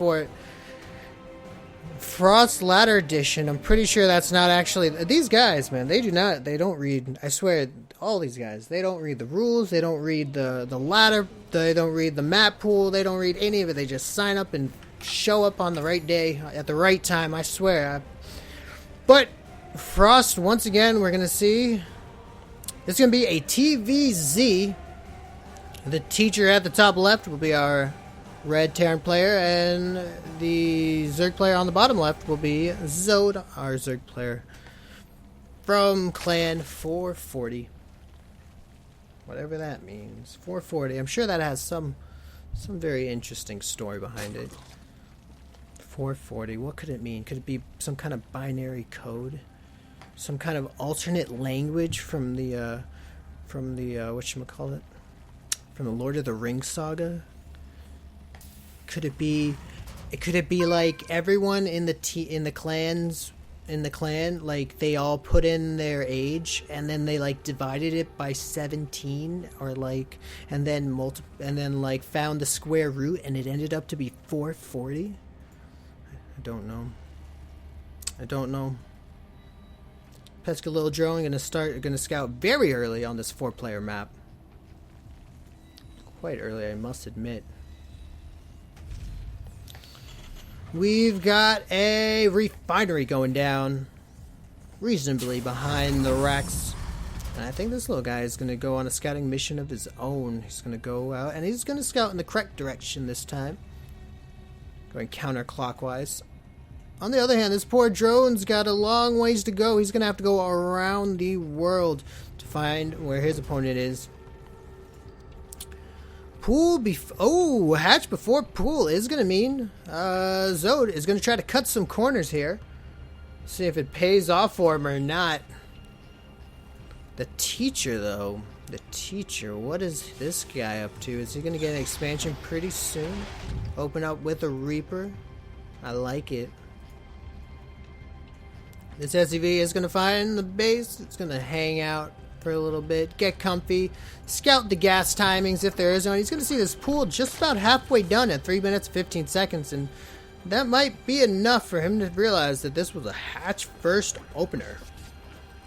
for Frost Ladder Edition. I'm pretty sure that's not actually... These guys, man, they don't read... I swear, all these guys, they don't read the rules, they don't read the ladder, they don't read the map pool, they don't read any of it. They just sign up and show up on the right day, at the right time, I swear. But, Frost, once again, we're going to see... It's going to be a TVZ. The teacher at the top left will be our red Terran player, and the Zerg player on the bottom left will be Zode, our Zerg player from Clan 440. Whatever that means. 440. I'm sure that has some very interesting story behind it. 440. What could it mean? Could it be some kind of binary code? Some kind of alternate language from the whatchamacallit? From the Lord of the Rings saga? Could it be like everyone in the clan, like they all put in their age and then they like divided it by 17, or like and then like found the square root and it ended up to be 440? I don't know. Pesca Little Drone gonna scout very early on this 4-player map. Quite early, I must admit. We've got a refinery going down reasonably behind the racks. And I think this little guy is going to go on a scouting mission of his own. He's going to go out and he's going to scout in the correct direction this time. Going counterclockwise. On the other hand, this poor drone's got a long ways to go. He's going to have to go around the world to find where his opponent is. Hatch before pool is going to mean Zode is going to try to cut some corners here. See if it pays off for him or not. The teacher, though. The teacher, what is this guy up to? Is he going to get an expansion pretty soon? Open up with a Reaper. I like it. This SUV is going to find the base. It's going to hang out for a little bit, get comfy, scout the gas timings if there is one. He's going to see this pool just about halfway done at 3 minutes 15 seconds, and that might be enough for him to realize that this was a hatch first opener.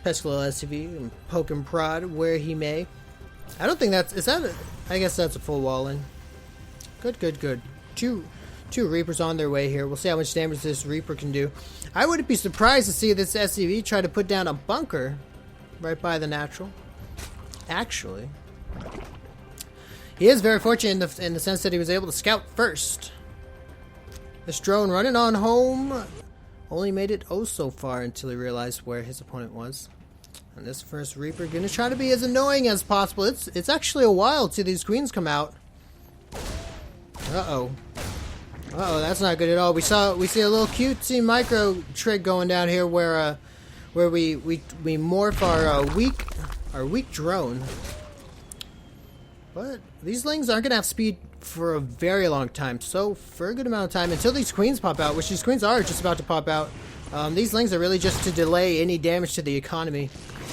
Pesca Little SUV and poke and prod where he may. I don't think that's... I guess that's a full wall in. Good. Two Reapers on their way here. We'll see how much damage this Reaper can do. I wouldn't be surprised to see this SUV try to put down a bunker right by the natural. Actually, he is very fortunate in the sense that he was able to scout first. This drone running on home only made it oh so far until he realized where his opponent was. And this first Reaper gonna try to be as annoying as possible. It's actually a while till these queens come out. Uh-oh, that's not good at all. We see a little cutesy micro trick going down here where we morph our weak drone. But these lings aren't gonna have speed for a very long time. So for a good amount of time until these queens pop out, which these queens are just about to pop out. These lings are really just to delay any damage to the economy.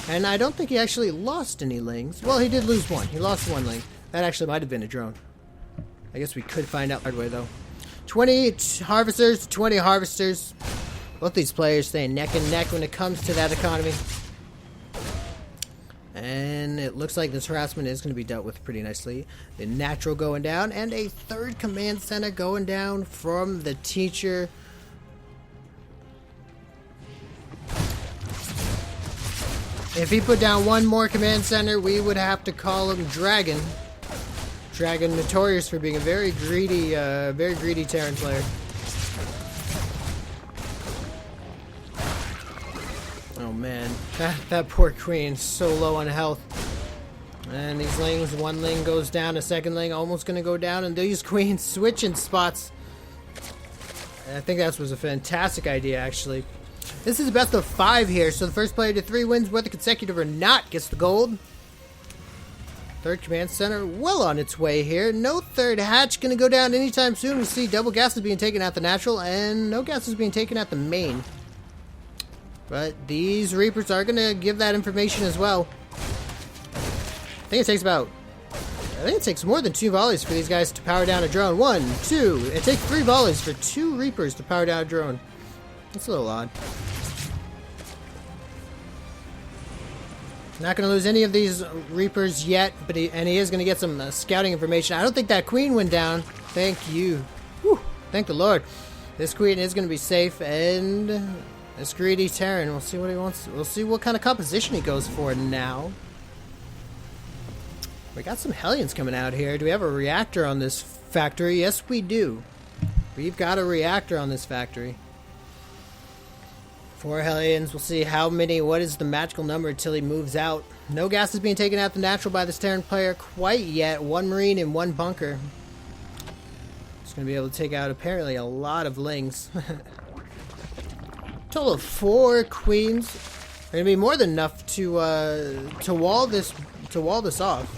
And I don't think he actually lost any lings. Well, he did lose one. He lost one ling. That actually might have been a drone. I guess we could find out hard way though. 20 harvesters, 20 harvesters. Both these players staying neck and neck when it comes to that economy. And it looks like this harassment is going to be dealt with pretty nicely. The natural going down, and a third command center going down from the teacher. If he put down one more command center, we would have to call him Dragon. Dragon, notorious for being a very greedy Terran player. Oh man, that poor queen, so low on health. And these lings, one ling goes down, a second ling almost gonna go down, and these queens switching spots. And I think that was a fantastic idea, actually. This is a best of 5 here, so the first player to 3 wins, whether consecutive or not, gets the gold. Third command center, well on its way here. No third hatch gonna go down anytime soon. We see double gases being taken at the natural, and no gases being taken at the main. But these Reapers are going to give that information as well. I think it takes about I think it takes more than 2 volleys for these guys to power down a drone. 1, 2. It takes 3 volleys for 2 Reapers to power down a drone. That's a little odd. Not going to lose any of these Reapers yet, but he is going to get some scouting information. I don't think that Queen went down. Thank you. Whew, thank the Lord. This Queen is going to be safe, and this greedy Terran. We'll see what he wants. We'll see what kind of composition he goes for now. We got some Hellions coming out here. Do we have a reactor on this factory? Yes, we do. We've got a reactor on this factory. 4 Hellions. We'll see how many. What is the magical number until he moves out? No gas is being taken out the natural by this Terran player quite yet. 1 Marine and 1 bunker. He's going to be able to take out apparently a lot of Lings. Total of 4 Queens. Are going to be more than enough to wall this off.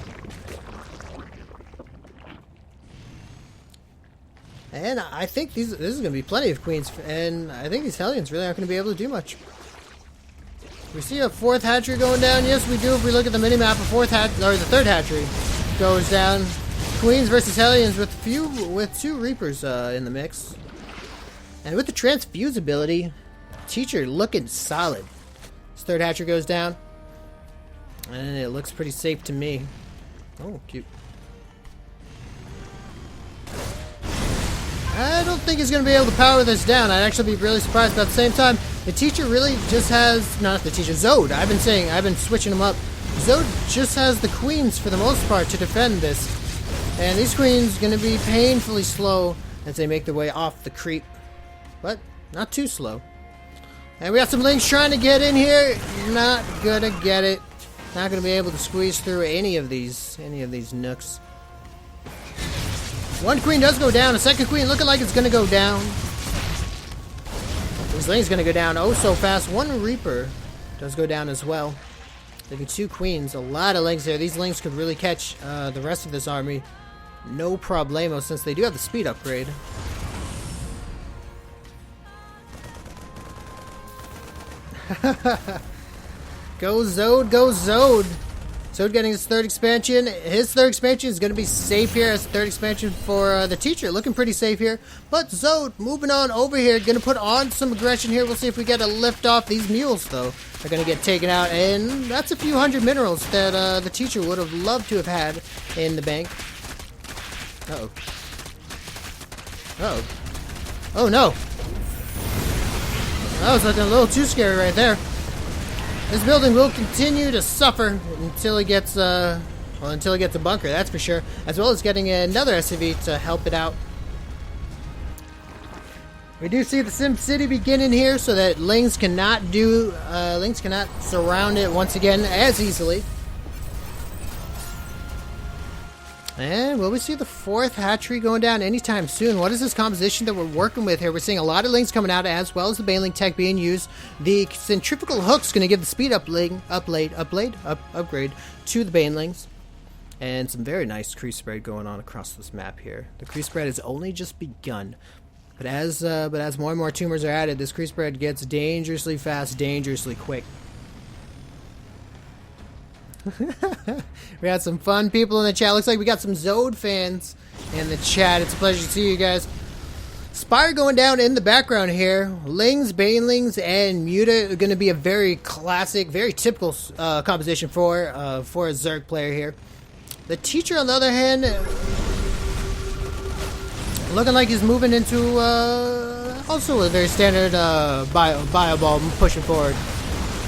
And I think this is going to be plenty of Queens, and I think these Hellions really aren't going to be able to do much. We see a 4th hatchery going down. Yes, we do. If we look at the minimap, the 3rd hatchery goes down. Queens versus Hellions with 2 Reapers in the mix, and with the transfuse ability, Teacher looking solid. This 3rd hatchery goes down, and it looks pretty safe to me. Oh, cute. I don't think he's going to be able to power this down. I'd actually be really surprised, but at the same time, the Teacher really just has, not the Teacher, Zode. I've been switching them up. Zode just has the Queens for the most part to defend this. And these Queens are going to be painfully slow as they make their way off the creep. But not too slow. And we got some Lings trying to get in here. Not going to get it. Not going to be able to squeeze through any of these nooks. 1 Queen does go down. A 2nd Queen looking like it's going to go down. This Ling's going to go down oh so fast. 1 Reaper does go down as well. Leaving 2 Queens. A lot of Lings there. These Lings could really catch the rest of this army. No problemo, since they do have the speed upgrade. Go Zode, go Zode. Zode getting his 3rd expansion. His 3rd expansion is going to be safe here as 3rd expansion for the Teacher. Looking pretty safe here. But Zode moving on over here. Going to put on some aggression here. We'll see if we get a lift off. These mules, though, are going to get taken out. And that's a few hundred minerals that the Teacher would have loved to have had in the bank. Uh-oh. Uh-oh. Oh, no. That was looking a little too scary right there. This building will continue to suffer until it gets, until it gets a bunker, that's for sure. As well as getting another SCV to help it out. We do see the Sim City beginning here, so that Lings cannot surround it once again as easily. And will we see the 4th hatchery going down anytime soon? What is this composition that we're working with here? We're seeing a lot of Lings coming out, as well as the Baneling tech being used. The centrifugal hook's going to give the speed upgrade to the Banelings. And some very nice crease spread going on across this map here. The crease spread has only just begun. But as more and more tumors are added, this crease spread gets dangerously fast, dangerously quick. We got some fun people in the chat. Looks like we got some Zode fans in the chat. It's a pleasure to see you guys. Spire going down in the background here. Lings, Banelings, and Muta are going to be a very classic, very typical composition for a Zerg player here. The Teacher, on the other hand, looking like he's moving into also a very standard bio ball, pushing forward.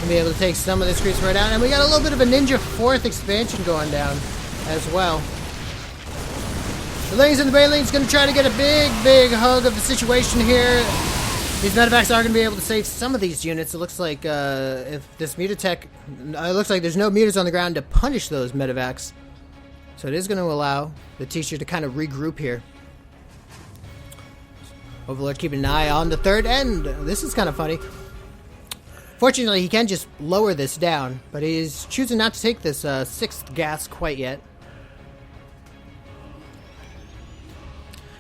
Be able to take some of this crease right out, and we got a little bit of a Ninja 4th expansion going down as well. The Lings and the Banelings going to try to get a big hug of the situation here. These medevacs are going to be able to save some of these units. It looks like if this Muta tech, it looks like there's no mutas on the ground to punish those medevacs, so it is going to allow the Teacher to kind of regroup here. Overlord keeping an eye on the 3rd end. This is kind of funny. Fortunately, he can just lower this down, but he's choosing not to take this 6th gas quite yet.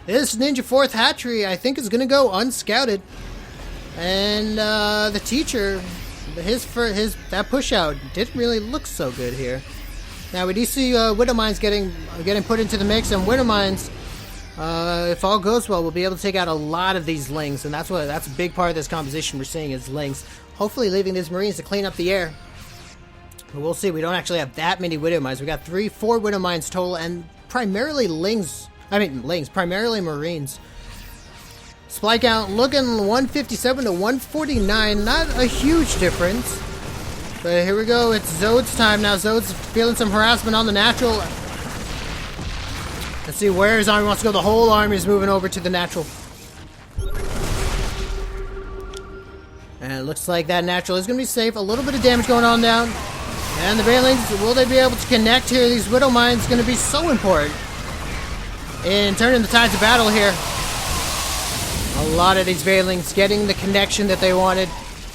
This Ninja 4th hatchery, I think, is going to go unscouted. And the Teacher, that push out didn't really look so good here. Now we do see Widow Mines getting put into the mix, and Widow Mines, if all goes well, we'll be able to take out a lot of these Lings, and that's a big part of this composition we're seeing is Lings. Hopefully leaving these Marines to clean up the air. But we'll see. We don't actually have that many Widow Mines. We got 4 Widow Mines total, and primarily Lings. Primarily Marines. Supply count looking 157 to 149. Not a huge difference. But here we go. It's Zode's time now. Zode's feeling some harassment on the natural. Let's see where his army wants to go. The whole army is moving over to the natural. And it looks like that natural is going to be safe. A little bit of damage going on down. And the Banelings, will they be able to connect here? These Widow Mines going to be so important in turning the tides of battle here. A lot of these Banelings getting the connection that they wanted.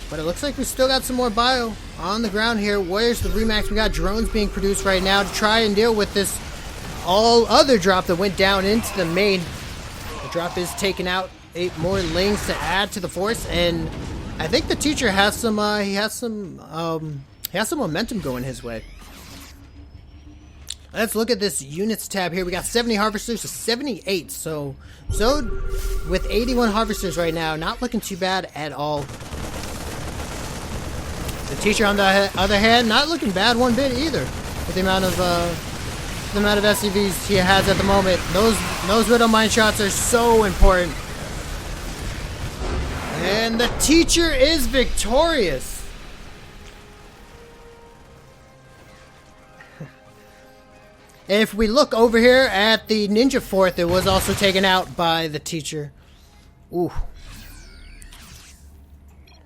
But it looks like we still got some more bio on the ground here. Where's the Remax? We got drones being produced right now to try and deal with this all other drop that went down into the main. The drop is taking out 8 more Lings to add to the force, and I think the teacher has some he has some momentum going his way. Let's look at this units tab here. We got 70 harvesters to 78. So Zode with 81 harvesters right now, not looking too bad at all. The teacher, on the other hand, not looking bad one bit either. With the amount of SCVs he has at the moment, those Widow Mine shots are so important. And the teacher is victorious. If we look over here at the Ninja Fort, it was also taken out by the teacher. Ooh,